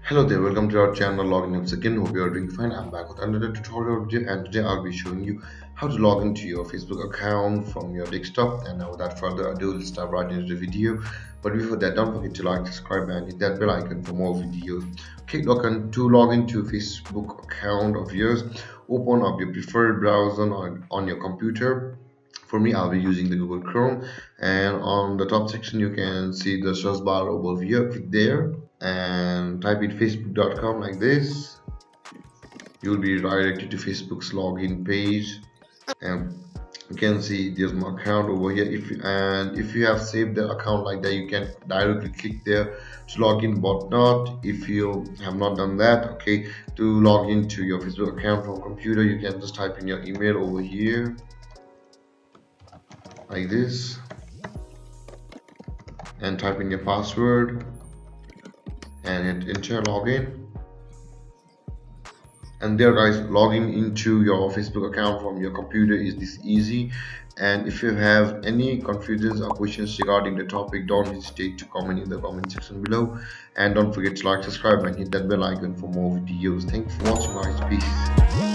Hello there, welcome to our channel Login Tips again. Hope you are doing fine. I'm back with another tutorial video, and today I'll be showing you how to log into your Facebook account from your desktop. And now without further ado, let's dive right into the video. But before that, don't forget to like, subscribe and hit that bell icon for more videos. Okay, to log into Facebook account of yours, open up your preferred browser on your computer. For me, I'll be using the Google Chrome, and on the top section you can see the search bar over here. Click there and type in facebook.com like this. You'll be redirected to Facebook's login page, and you can see there's my account over here. If you have saved the account like that, you can directly click there to log in. But not if you have not done that. Okay, to log into your Facebook account from computer, you can just type in your email over here like this and type in your password and hit enter login. And there guys, logging into your Facebook account from your computer is this easy. And if you have any confusions or questions regarding the topic, don't hesitate to comment in the comment section below, and don't forget to like, subscribe and hit that bell icon for more videos. Thanks for watching guys. Peace.